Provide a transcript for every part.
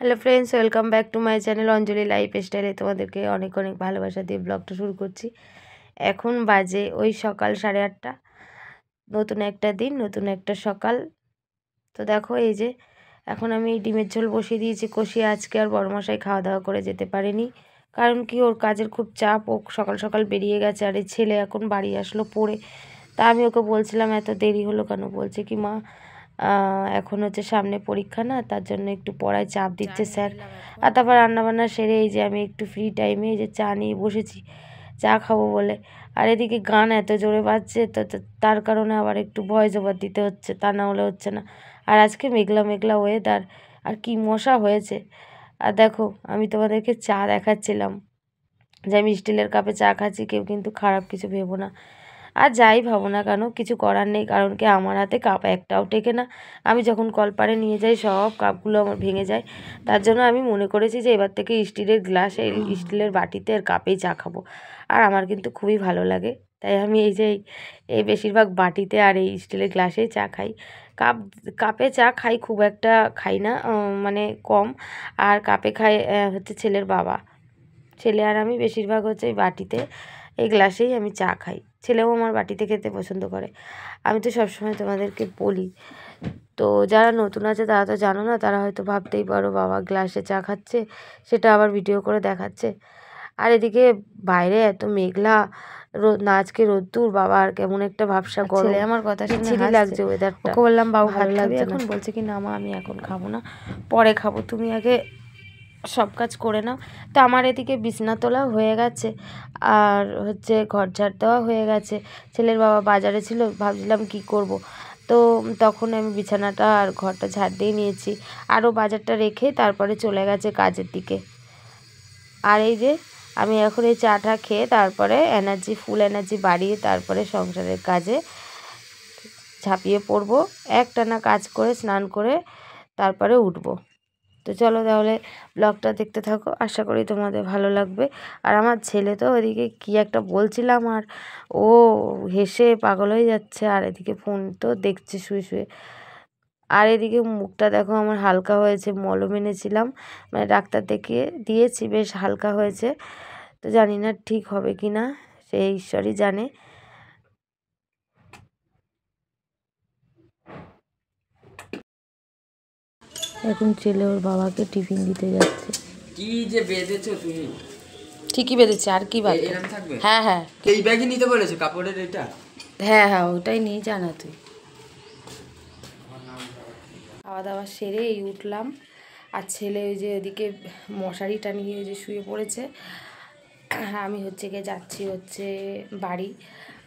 Hello friends, welcome back to my channel Anjali life স্টাইলে। তোমাদেরকে অনেক অনেক ভালোবাসা দিয়ে ব্লগটা শুরু করছি। এখন বাজে ওই সকাল 8:30। নতুন একটা দিন, নতুন একটা সকাল। তো দেখো এই যে এখন আমি ডিমের ঝোল বসিয়ে দিয়েছি কষিয়ে। আজকে আর বড়মশাই খাওয়া দাওয়া করে যেতে পারেনি, কারণ কি ওর কাজের খুব চাপ। ও সকাল সকাল বেরিয়ে গেছে, আর এই ছেলে এখন বাড়ি আসলো পড়ে। তা আমি ওকে বলছিলাম এত দেরি হলো কেন, বলছে কি মা এখন হচ্ছে সামনে পরীক্ষা না, তার জন্য একটু পড়ায় চাপ দিচ্ছে স্যার। আর তারপর রান্নাবান্না সেরে এই যে আমি একটু ফ্রি টাইমে এই যে চা নিয়ে বসেছি, চা খাবো বলে। আর এদিকে গান এত জোরে বাজছে, তো তার কারণে আবার একটু ভয়েস ওভার দিতে হচ্ছে, তা না হলে হচ্ছে না। আর আজকে মেঘলা মেঘলা ওয়েদার, আর কি মশা হয়েছে। আর দেখো আমি তোমাদেরকে চা দেখাচ্ছিলাম যে আমি স্টিলের কাপে চা খাচ্ছি, কেউ কিন্তু খারাপ কিছু ভেবো না। আর যাই ভাবো না কেন, কিছু করার নেই, কারণ কি আমার হাতে কাপ একটাও টেকে না। আমি যখন কলপারে নিয়ে যাই সব কাপগুলো আমার ভেঙে যায়। তার জন্য আমি মনে করেছি যে এবার থেকে স্টিলের গ্লাসে, স্টিলের বাটিতে আর কাপেই চা খাবো। আর আমার কিন্তু খুবই ভালো লাগে, তাই আমি এই যে এই বেশিরভাগ বাটিতে আর এই স্টিলের গ্লাসেই চা খাই। কাপ কাপে চা খাই খুব একটা খাই না, মানে কম। আর কাপে খাই হচ্ছে ছেলের বাবা। ছেলে আর আমি বেশিরভাগ হচ্ছে এই বাটিতে, এই গ্লাসেই আমি চা খাই। ছেলেও আমার বাটিতে খেতে পছন্দ করে। আমি তো সবসময় তোমাদেরকে বলি। তো যারা নতুন আছে তারা তো জানো না, তারা হয়তো ভাবতেই পারো বাবা গ্লাসে চা খাচ্ছে, সেটা আবার ভিডিও করে দেখাচ্ছে। আর এদিকে বাইরে এত মেঘলা, রোদ না আজকে রোদ্দুর, বাবা আর কেমন একটা ভাবসা গরম। ছেলে আমার কথা শুনে লাগছে ওয়েদারটা। ওকে বললাম বাবু ভালো লাগছে এখন, বলছে কি না মা আমি এখন খাবো না, পরে খাবো, তুমি আগে সব কাজ করে নাও। তো আমার এদিকে বিছনা তোলা হয়ে গেছে, আর হচ্ছে ঘর ঝাড় দেওয়া হয়ে গেছে। ছেলের বাবা বাজারে ছিল, ভাবছিলাম কি করব। তো তখন আমি বিছানাটা আর ঘরটা ঝাড় দিয়ে নিয়েছি, আরও বাজারটা রেখে তারপরে চলে গেছে কাজের দিকে। আর এই যে আমি এখন এই চাটা খেয়ে তারপরে ফুল এনার্জি বাড়িয়ে তারপরে সংসারের কাজে ঝাঁপিয়ে পড়বো। একটানা কাজ করে স্নান করে তারপরে উঠবো। তো চলো তাহলে ব্লগটা দেখতে থাকো, আশা করি তোমাদের ভালো লাগবে। আর আমার ছেলে তো ওদিকে কি একটা বলছিলাম, আর ও হেসে পাগল হয়ে যাচ্ছে, আর এদিকে ফোন তো দেখছে শুয়ে শুয়ে। আর এদিকে মুখটা দেখো আমার হালকা হয়েছে, মলম এনেছিলাম, মানে ডাক্তার দেখিয়ে দিয়েছি, বেশ হালকা হয়েছে। তো জানি না ঠিক হবে কি না, সে ঈশ্বরই জানে। এখন ছেলে ওর বাবাকে টিফিন দিতে যাচ্ছে। কি যে বেঁধেছো তুমি? ঠিকই বেঁধেছে, আর কি বাদ? এরকম থাকবে? হ্যাঁ হ্যাঁ, এই ব্যাগই নিতে বলেছে কাপড়ের এটা? হ্যাঁ হ্যাঁ ওটাই নিয়ে জানা তুই। খাওয়া দাওয়া সেরে এই উঠলাম, আর ছেলে ওই যে ওদিকে মশারিটা নিয়ে ওই যে শুয়ে পড়েছে। আমি হচ্ছে গিয়ে যাচ্ছি হচ্ছে বাড়ি।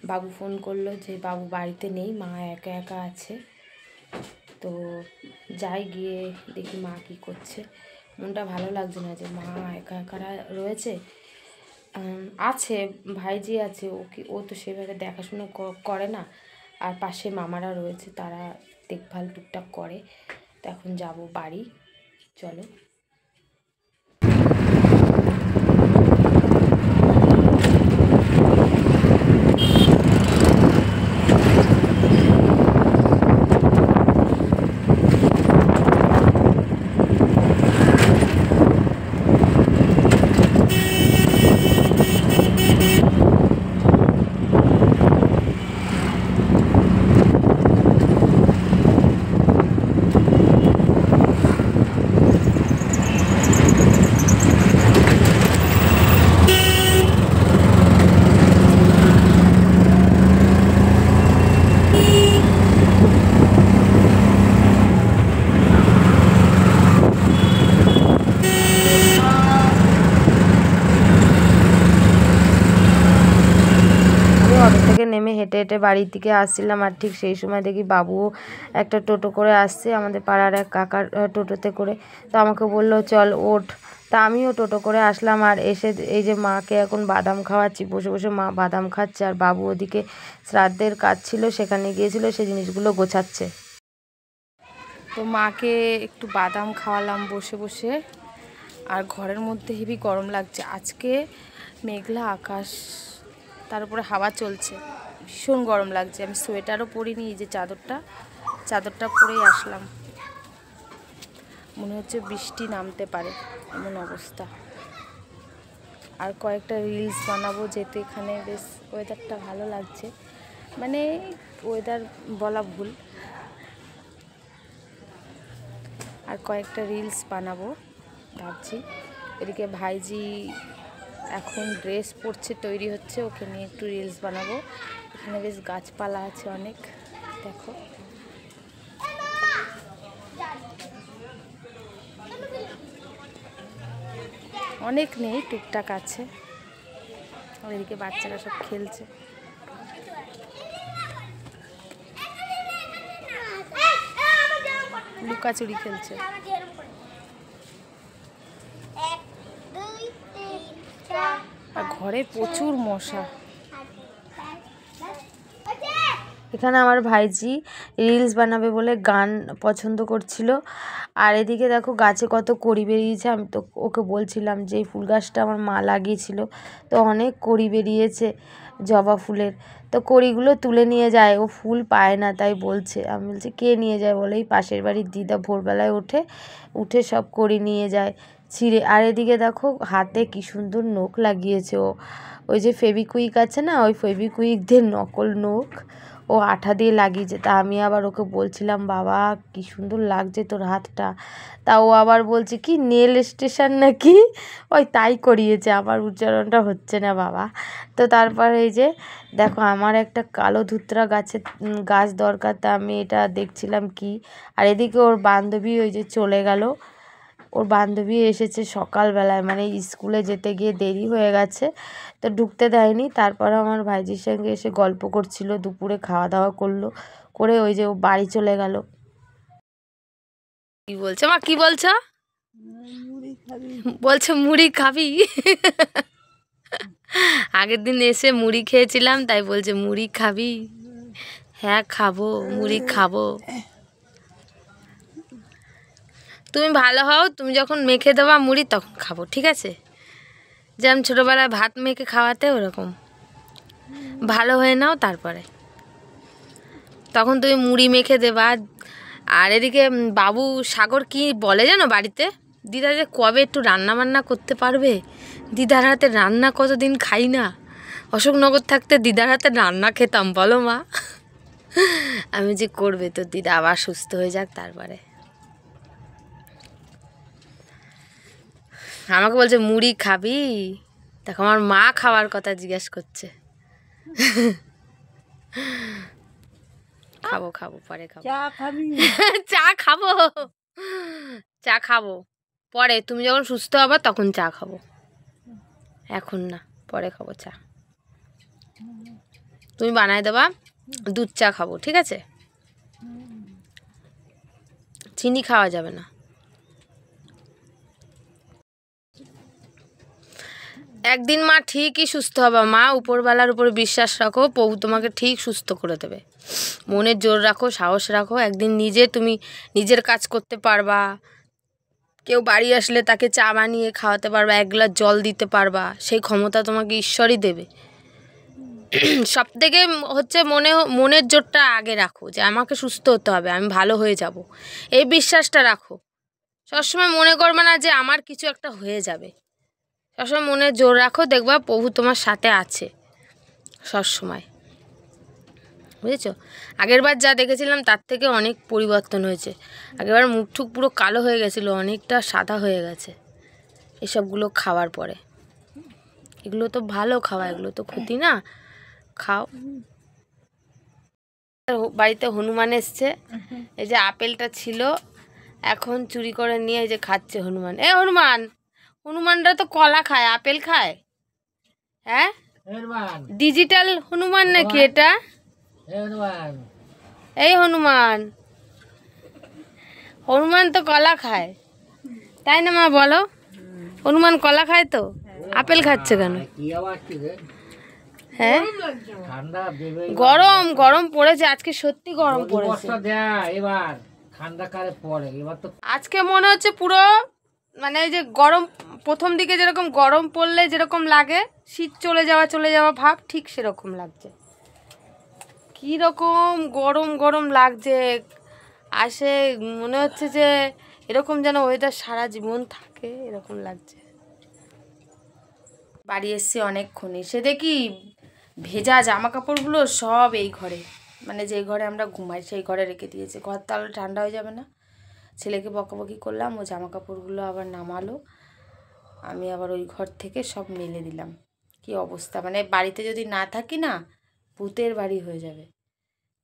বাবু ফোন করলো যে বাবু বাড়িতে নেই, মা একা একা আছে। তো যাই গিয়ে দেখি মা কী করছে। মনটা ভালো লাগছে না যে মা একা একা রয়েছে। আছে ভাইজি আছে, ও তো সেভাবে দেখাশুনো করে না। আর পাশে মামারা রয়েছে, তারা দেখভাল টুকটাক করে। তো এখন যাব বাড়ি, চলো। অটো থেকে নেমে হেঁটে হেঁটে বাড়ির দিকে আসছিলাম, আর ঠিক সেই সময় দেখি বাবুও একটা টোটো করে আসছে, আমাদের পাড়ার এক কাকার টোটোতে করে। তো আমাকে বললো চল ওঠ। তা আমিও টোটো করে আসলাম, আর এসে এই যে মাকে এখন বাদাম খাওয়াচ্ছি, বসে বসে মা বাদাম খাচ্ছে, আর বাবু ওদিকে শ্রাদ্ধের কাজ ছিল সেখানে গিয়েছিল, সেই জিনিসগুলো গোছাচ্ছে। তো মাকে একটু বাদাম খাওয়ালাম বসে বসে। আর ঘরের মধ্যে হেবি গরম লাগছে আজকে, মেঘলা আকাশ, তার উপরে হাওয়া চলছে, ভীষণ গরম লাগছে। আমি সোয়েটারও পরিনি, এই যে চাদরটা পরেই আসলাম। মনে হচ্ছে বৃষ্টি নামতে পারে, এমন অবস্থা। আর কয়েকটা রিলস বানাবো, যেহেতু এখানে বেশ ওয়েদারটা ভালো লাগছে, মানে ওয়েদার বলা ভুল। আর কয়েকটা রিলস বানাবো ভাবছি। এদিকে ভাইজি এখন ড্রেস পরছে, তৈরি হচ্ছে, ওকে নিয়ে একটু রিলস বানাবো। এখানে বেশ গাছপালা আছে অনেক, দেখো। অনেক নেই, টুকটাক আছে। আর এদিকে বাচ্চারা সব খেলছে। লুকাচুরি খেলছে। আর ঘরে প্রচুর মশা। এখানে আমার ভাইজি রিলস বানাবে বলে গান পছন্দ করছিল। আর এদিকে দেখো গাছে কত কড়ি বেরিয়েছে। আমি তো ওকে বলছিলাম যে এই ফুল গাছটা আমার মা লাগিয়েছিল, তো অনেক কড়ি বেরিয়েছে জবা ফুলের, তো কড়িগুলো তুলে নিয়ে যায়, ও ফুল পায় না তাই বলছে। আমি বলছি কে নিয়ে যায় বলে, এই পাশের বাড়ির দিদা ভোরবেলায় উঠে সব কড়ি নিয়ে যায় ছিঁড়ে। আর এদিকে দেখো হাতে কি সুন্দর নখ লাগিয়েছে ও, ওই যে ফেভিকুইক আছে না, ওই ফেভিকুইক দিয়ে নকল নখ ও আঠা দিয়ে লাগিয়েছে। তা আমি আবার ওকে বলছিলাম বাবা কি সুন্দর লাগছে তোর হাতটা, তা ও আবার বলছে কি নেল স্টেশন নাকি, ওই তাই করিয়েছে, আমার উচ্চারণটা হচ্ছে না বাবা। তো তারপরে এই যে দেখো আমার একটা কালো ধুতরা গাছ দরকার, তা আমি এটা দেখছিলাম কি। আর এদিকে ওর বান্ধবী ওই যে চলে গেল, ওর বান্ধবী এসেছে সকালবেলায়, মানে স্কুলে যেতে গিয়ে দেরি হয়ে গেছে তো ঢুকতে দেয়নি। তারপরে আমার ভাইজির সঙ্গে এসে গল্প করছিল, দুপুরে খাওয়া দাওয়া করে ওই যে ও বাড়ি চলে গেল। কি বলছে মা, কি বলছো? বলছে মুড়ি খাবি। আগের দিন এসে মুড়ি খেয়েছিলাম, তাই বলছে মুড়ি খাবি। হ্যাঁ খাবো, মুড়ি খাবো। তুমি ভালো হও, তুমি যখন মেখে দেবা মুড়ি তখন খাবো, ঠিক আছে? যেমন ছোটোবেলায় ভাত মেখে খাওয়াতে, ওরকম ভালো হয়ে নাও, তারপরে তখন তুমি মুড়ি মেখে দেবা। আর এদিকে বাবু সাগর কি বলে জানো বাড়িতে, দিদা যে কবে একটু রান্না বান্না করতে পারবে, দিদার হাতে রান্না কতদিন খাই না। অশোকনগর থাকতে দিদার হাতে রান্না খেতাম, বলো মা? আমি যে করবে তো দিদা আবার সুস্থ হয়ে যাক তারপরে। আমাকে বলছে মুড়ি খাবি, দেখো আমার মা খাওয়ার কথা জিজ্ঞেস করছে। খাবো খাবো, পরে খাবো। চা খাবি? চা খাবো, চা খাবো পরে, তুমি যখন সুস্থ হবে তখন চা খাবো, এখন না, পরে খাবো চা। তুমি বানায় দেবা, দুধ চা খাবো, ঠিক আছে? চিনি খাওয়া যাবে না। একদিন মা ঠিকই সুস্থ হবে, মা উপরওয়ালার উপরে বিশ্বাস রাখো, প্রভু তোমাকে ঠিক সুস্থ করে দেবে। মনের জোর রাখো, সাহস রাখো, একদিন তুমি নিজের কাজ করতে পারবা, কেউ বাড়ি আসলে তাকে চা বানিয়ে খাওয়াতে পারবা, এক গ্লাস জল দিতে পারবা, সেই ক্ষমতা তোমাকে ঈশ্বরই দেবে। সব থেকে হচ্ছে মনের জোরটা আগে রাখো, যে আমাকে সুস্থ হতে হবে, আমি ভালো হয়ে যাব, এই বিশ্বাসটা রাখো। সবসময় মনে করবে না যে আমার কিছু একটা হয়ে যাবে, সবসময় মনে জোর রাখো, দেখবা প্রভু তোমার সাথে আছে সবসময়, বুঝেছো? আগেরবার যা দেখেছিলাম তার থেকে অনেক পরিবর্তন হয়েছে। আগেরবার মুখ ঠুক পুরো কালো হয়ে গেছিলো, অনেকটা সাদা হয়ে গেছে এসবগুলো খাওয়ার পরে। এগুলো তো ভালো খাওয়া, এগুলো তো ক্ষতি না, খাও। বাড়িতে হনুমান এসছে, এই যে আপেলটা ছিল এখন চুরি করে নিয়ে এই যে খাচ্ছে হনুমান। হনুমানরা তো কলা খায়, আপেল খায়? হ্যাঁ, ডিজিটাল হনুমান নাকি এটা? এই হনুমান তো কলা খায়, তাই না মা বলো? হনুমান কলা খায় তো, আপেল খাচ্ছে কেন? হ্যাঁ, গরম পড়েছে আজকে, সত্যি গরম পড়েছে। আজকে মনে হচ্ছে পুরো, মানে এই যে গরম প্রথম দিকে যেরকম গরম পড়লে যেরকম লাগে, শীত চলে যাওয়া ভাব, ঠিক সেরকম লাগছে। কীরকম গরম লাগছে, আসে মনে হচ্ছে যে এরকম যেন ওয়েদার সারা জীবন থাকে এরকম লাগছে। বাড়ি এসছি অনেকক্ষণ, এসে দেখি ভেজা জামা কাপড়গুলো সব এই ঘরে, মানে যে ঘরে আমরা ঘুমাই সেই ঘরে রেখে দিয়েছে। ঘর তাহলে ঠান্ডা হয়ে যাবে না। ছেলেকে বকাবকি করলাম, ও জামা কাপড়গুলো আবার নামালো, আমি আবার ওই ঘর থেকে সব মেলে দিলাম। কি অবস্থা, মানে বাড়িতে যদি না থাকি না ভূতের বাড়ি হয়ে যাবে,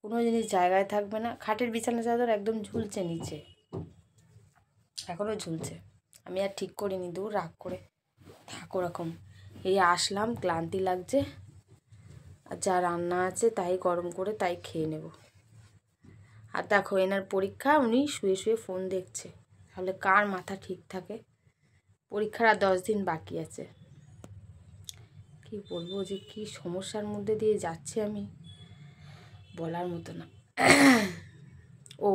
কোনো জিনিস জায়গায় থাকবে না। খাটের বিছানা চাদর একদম ঝুলছে নিচে, এখনও ঝুলছে, আমি আর ঠিক করিনি, দূর রাগ করে থাক ওরকম। এই আসলাম, ক্লান্তি লাগছে, আর যা রান্না আছে তাই গরম করে তাই খেয়ে নেব। আর দেখো এনার পরীক্ষা, উনি শুয়ে শুয়ে ফোন দেখছে, তাহলে কার মাথা ঠিক থাকে। পরীক্ষার আর 10 দিন বাকি আছে। কি বলবো যে কি সমস্যার মধ্যে দিয়ে যাচ্ছি আমি, বলার মতো না। ও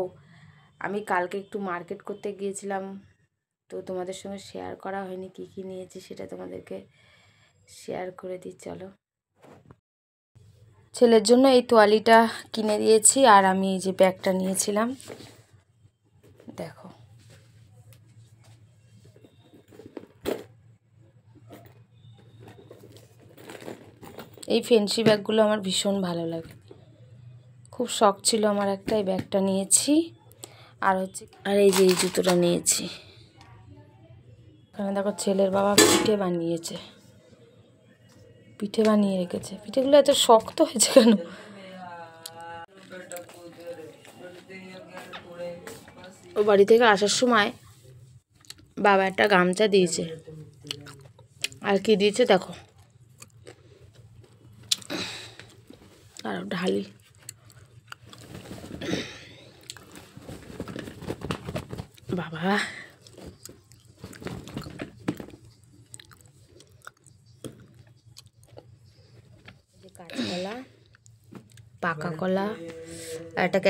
আমি কালকে একটু মার্কেট করতে গিয়েছিলাম, তো তোমাদের সঙ্গে শেয়ার করা হয়নি, কি কি নিয়েছি সেটা তোমাদেরকে শেয়ার করে দিই চলো। ছেলের জন্য এই তোয়ালিটা কিনে দিয়েছি, আর আমি এই যে ব্যাগটা নিয়েছিলাম দেখো। এই ফেন্সি ব্যাগগুলো আমার ভীষণ ভালো লাগে, খুব শখ ছিল আমার একটা, এই ব্যাগটা নিয়েছি। আর হচ্ছে আর এই যে এই জুতোটা নিয়েছি। এখানে দেখো ছেলের বাবা পিঠে বানিয়েছে, পিঠে বানিয়ে রেখেছে। পিঠেগুলো এত শক্ত হয়েছে কেন? ও বাড়ি থেকে আসার সময় বাবা একটা গামছা দিয়েছে, আর কি দিয়েছে দেখো, আর ঢালি। বাবা কাঁচকলা, পাকা কলা, আর একটা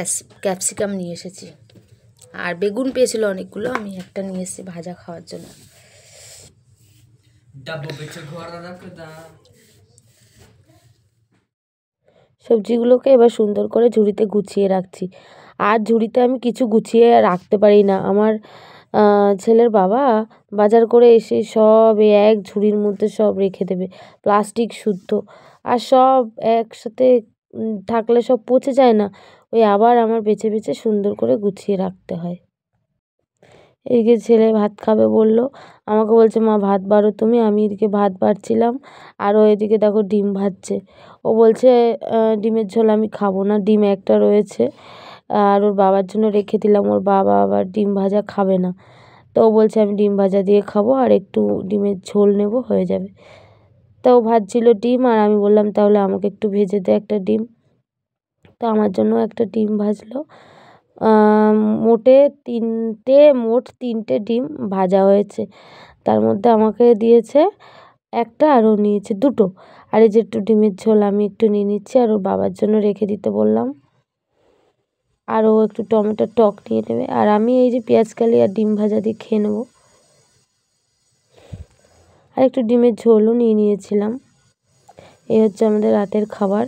ক্যাপসিকাম নিয়ে এসেছি, আর বেগুন পেয়েছিল অনেকগুলো, আমি একটা নিয়ে এসেছি ভাজা খাওয়ার জন্য। সবজিগুলোকে এবার সুন্দর করে ঝুড়িতে গুছিয়ে রাখছি। আর ঝুড়িতে আমি কিছু গুছিয়ে রাখতে পারি না, আমার ছেলের বাবা বাজার করে এসে সব এই এক ঝুড়ির মধ্যে সব রেখে দেবে, প্লাস্টিক শুদ্ধ, আর সব একসাথে থাকলে সব পচে যায় না, ওই আবার আমার বেছে বেছে সুন্দর করে গুছিয়ে রাখতে হয়। এদিকে ছেলে ভাত খাবে বললো, আমাকে বলছে মা ভাত বাড়ো তুমি, আমি এদিকে ভাত বাড়ছিলাম, আর ও এদিকে দেখো ডিম ভাজছে। ও বলছে ডিমের ঝোল আমি খাবো না, ডিম একটা রয়েছে, আর ওর বাবার জন্য রেখে দিলাম, ওর বাবা আবার ডিম ভাজা খাবে না, তো ও বলছে আমি ডিম ভাজা দিয়ে খাবো, আর একটু ডিমের ঝোল নেব হয়ে যাবে। তো ও ভাজছিল ডিম, আর আমি বললাম তাহলে আমাকে একটু ভেজে দে একটা ডিম, তো আমার জন্য একটা ডিম ভাজলো। মোট তিনটে ডিম ভাজা হয়েছে, তার মধ্যে আমাকে দিয়েছে একটা, আর ও নিয়েছে দুটো। আর এই যে একটু ডিমের ঝোল আমি একটু নিয়ে নিচ্ছি, আর ওর বাবার জন্য রেখে দিতে বললাম, আর ও একটু টমেটোর টক নিয়ে নেবে, আর আমি এই যে পেঁয়াজকালি আর ডিম ভাজা দিয়ে খেয়ে নেবো। আর একটু ডিমের ঝোলও নিয়ে নিয়েছিলাম। এই হচ্ছে আমাদের রাতের খাবার।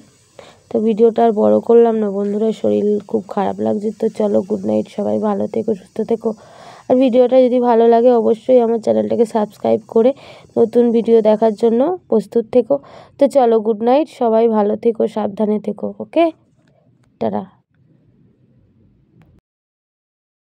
তো ভিডিওটা আর বড় করলাম না বন্ধুরা, শরীর খুব খারাপ লাগছে, তো চলো গুড নাইট, সবাই ভালো থেকো সুস্থ থেকো। আর ভিডিওটা যদি ভালো লাগে অবশ্যই আমার চ্যানেলটাকে সাবস্ক্রাইব করে নতুন ভিডিও দেখার জন্য প্রস্তুত থেকো। তো চলো গুড নাইট, সবাই ভালো থেকো, সাবধানে থেকো, ওকে, টাটা।